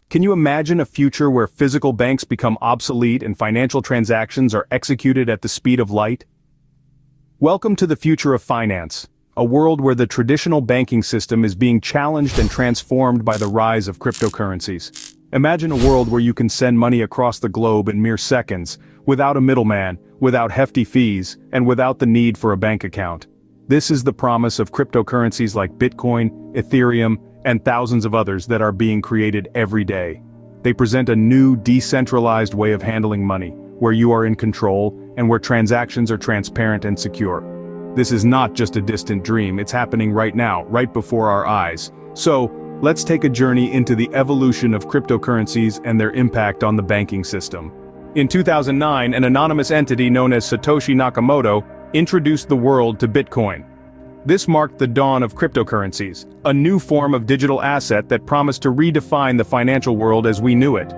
Can you imagine a future where physical banks become obsolete and financial transactions are executed at the speed of light? Welcome to the future of finance, a world where the traditional banking system is being challenged and transformed by the rise of cryptocurrencies. Imagine a world where you can send money across the globe in mere seconds, without a middleman, without hefty fees, and without the need for a bank account. This is the promise of cryptocurrencies like Bitcoin, Ethereum, and thousands of others that are being created every day. They present a new, decentralized way of handling money, where you are in control, and where transactions are transparent and secure. This is not just a distant dream, it's happening right now, right before our eyes. So, let's take a journey into the evolution of cryptocurrencies and their impact on the banking system. In 2009, an anonymous entity known as Satoshi Nakamoto introduced the world to Bitcoin. This marked the dawn of cryptocurrencies, a new form of digital asset that promised to redefine the financial world as we knew it.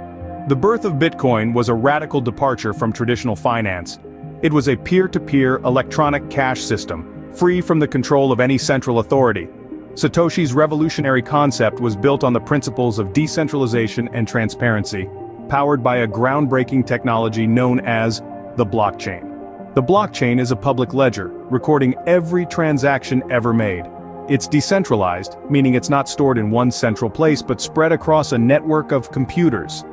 The birth of Bitcoin was a radical departure from traditional finance. It was a peer-to-peer electronic cash system, free from the control of any central authority. Satoshi's revolutionary concept was built on the principles of decentralization and transparency, powered by a groundbreaking technology known as the blockchain. The blockchain is a public ledger, recording every transaction ever made. It's decentralized, meaning it's not stored in one central place but spread across a network of computers.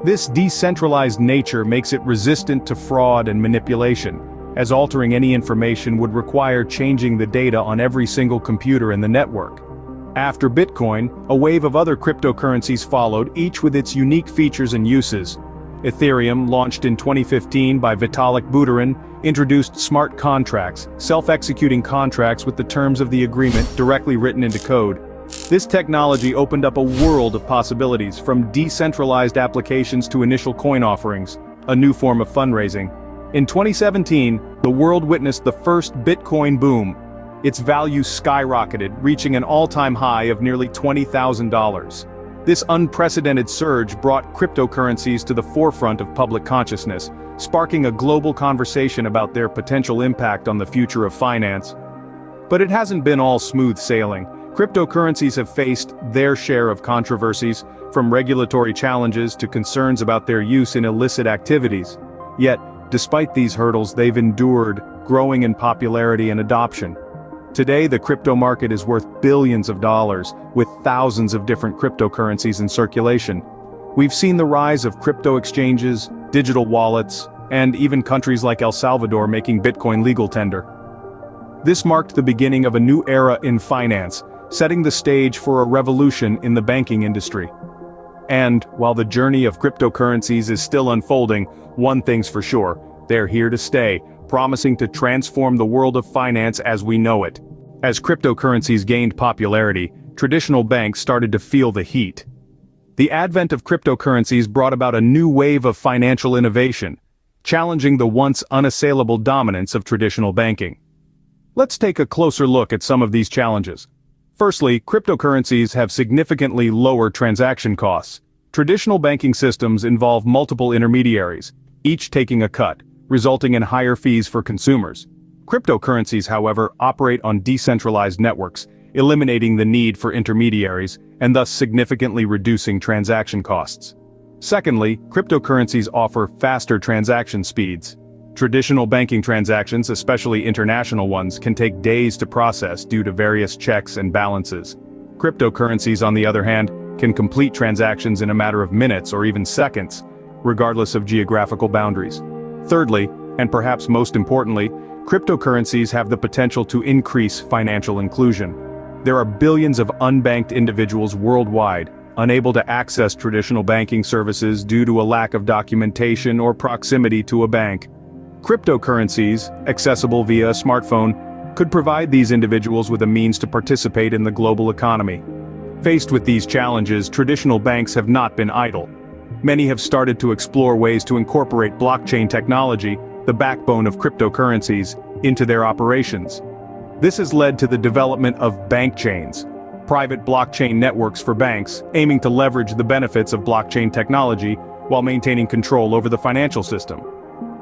This decentralized nature makes it resistant to fraud and manipulation, as altering any information would require changing the data on every single computer in the network. After Bitcoin, a wave of other cryptocurrencies followed, each with its unique features and uses. Ethereum, launched in 2015 by Vitalik Buterin, introduced smart contracts, self-executing contracts with the terms of the agreement directly written into code. This technology opened up a world of possibilities, from decentralized applications to initial coin offerings, a new form of fundraising. In 2017, the world witnessed the first Bitcoin boom. Its value skyrocketed, reaching an all-time high of nearly $20,000. This unprecedented surge brought cryptocurrencies to the forefront of public consciousness, sparking a global conversation about their potential impact on the future of finance. But it hasn't been all smooth sailing. Cryptocurrencies have faced their share of controversies, from regulatory challenges to concerns about their use in illicit activities. Yet, despite these hurdles, they've endured, growing in popularity and adoption. Today, the crypto market is worth billions of dollars, with thousands of different cryptocurrencies in circulation. We've seen the rise of crypto exchanges, digital wallets, and even countries like El Salvador making Bitcoin legal tender. This marked the beginning of a new era in finance, setting the stage for a revolution in the banking industry. And, while the journey of cryptocurrencies is still unfolding, one thing's for sure: they're here to stay, promising to transform the world of finance as we know it. As cryptocurrencies gained popularity, traditional banks started to feel the heat. The advent of cryptocurrencies brought about a new wave of financial innovation, challenging the once unassailable dominance of traditional banking. Let's take a closer look at some of these challenges. Firstly, cryptocurrencies have significantly lower transaction costs. Traditional banking systems involve multiple intermediaries, each taking a cut, resulting in higher fees for consumers. Cryptocurrencies, however, operate on decentralized networks, eliminating the need for intermediaries, and thus significantly reducing transaction costs. Secondly, cryptocurrencies offer faster transaction speeds. Traditional banking transactions, especially international ones, can take days to process due to various checks and balances. Cryptocurrencies, on the other hand, can complete transactions in a matter of minutes or even seconds, regardless of geographical boundaries. Thirdly, and perhaps most importantly, cryptocurrencies have the potential to increase financial inclusion. There are billions of unbanked individuals worldwide, unable to access traditional banking services due to a lack of documentation or proximity to a bank. Cryptocurrencies, accessible via a smartphone, could provide these individuals with a means to participate in the global economy. Faced with these challenges, traditional banks have not been idle. Many have started to explore ways to incorporate blockchain technology, the backbone of cryptocurrencies, into their operations. This has led to the development of bank chains, private blockchain networks for banks, aiming to leverage the benefits of blockchain technology while maintaining control over the financial system.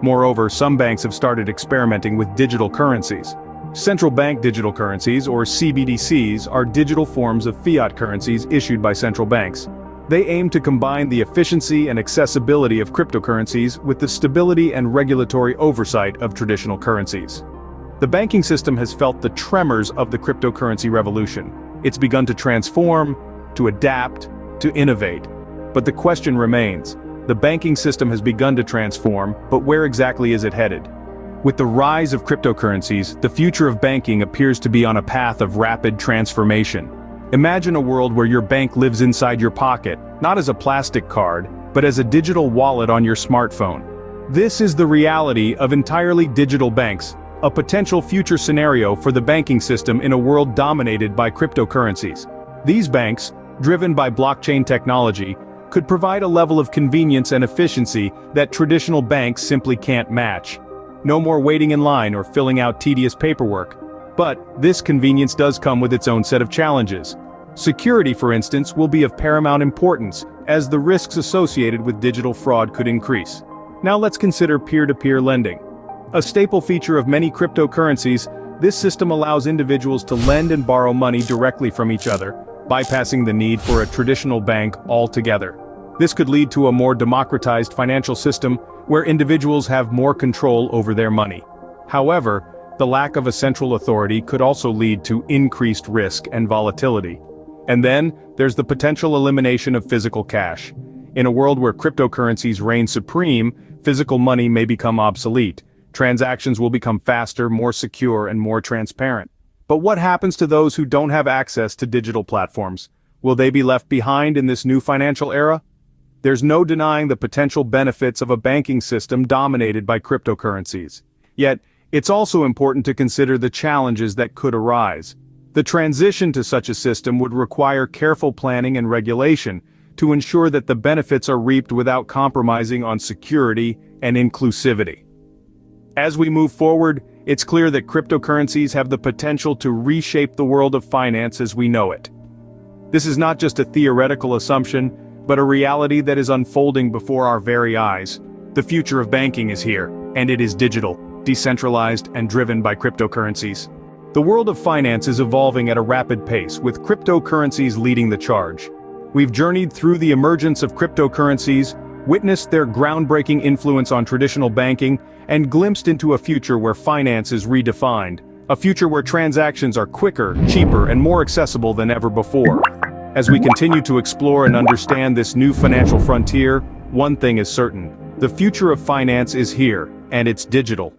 Moreover, some banks have started experimenting with digital currencies. Central bank digital currencies, or CBDCs, are digital forms of fiat currencies issued by central banks. They aim to combine the efficiency and accessibility of cryptocurrencies with the stability and regulatory oversight of traditional currencies. The banking system has felt the tremors of the cryptocurrency revolution. It's begun to transform, to adapt, to innovate. But the question remains. The banking system has begun to transform, but where exactly is it headed? With the rise of cryptocurrencies, the future of banking appears to be on a path of rapid transformation. Imagine a world where your bank lives inside your pocket, not as a plastic card, but as a digital wallet on your smartphone. This is the reality of entirely digital banks, a potential future scenario for the banking system in a world dominated by cryptocurrencies. These banks, driven by blockchain technology, could provide a level of convenience and efficiency that traditional banks simply can't match. No more waiting in line or filling out tedious paperwork. But this convenience does come with its own set of challenges. Security, for instance, will be of paramount importance, as the risks associated with digital fraud could increase. Now let's consider peer-to-peer lending. A staple feature of many cryptocurrencies, this system allows individuals to lend and borrow money directly from each other, bypassing the need for a traditional bank altogether. This could lead to a more democratized financial system where individuals have more control over their money. However, the lack of a central authority could also lead to increased risk and volatility. And then, there's the potential elimination of physical cash. In a world where cryptocurrencies reign supreme, physical money may become obsolete. Transactions will become faster, more secure, and more transparent. But what happens to those who don't have access to digital platforms? Will they be left behind in this new financial era? There's no denying the potential benefits of a banking system dominated by cryptocurrencies. Yet, it's also important to consider the challenges that could arise. The transition to such a system would require careful planning and regulation to ensure that the benefits are reaped without compromising on security and inclusivity. As we move forward, it's clear that cryptocurrencies have the potential to reshape the world of finance as we know it. This is not just a theoretical assumption, but a reality that is unfolding before our very eyes. The future of banking is here, and it is digital, decentralized, and driven by cryptocurrencies. The world of finance is evolving at a rapid pace, with cryptocurrencies leading the charge. We've journeyed through the emergence of cryptocurrencies, witnessed their groundbreaking influence on traditional banking, and glimpsed into a future where finance is redefined, a future where transactions are quicker, cheaper, and more accessible than ever before. As we continue to explore and understand this new financial frontier, one thing is certain: the future of finance is here, and it's digital.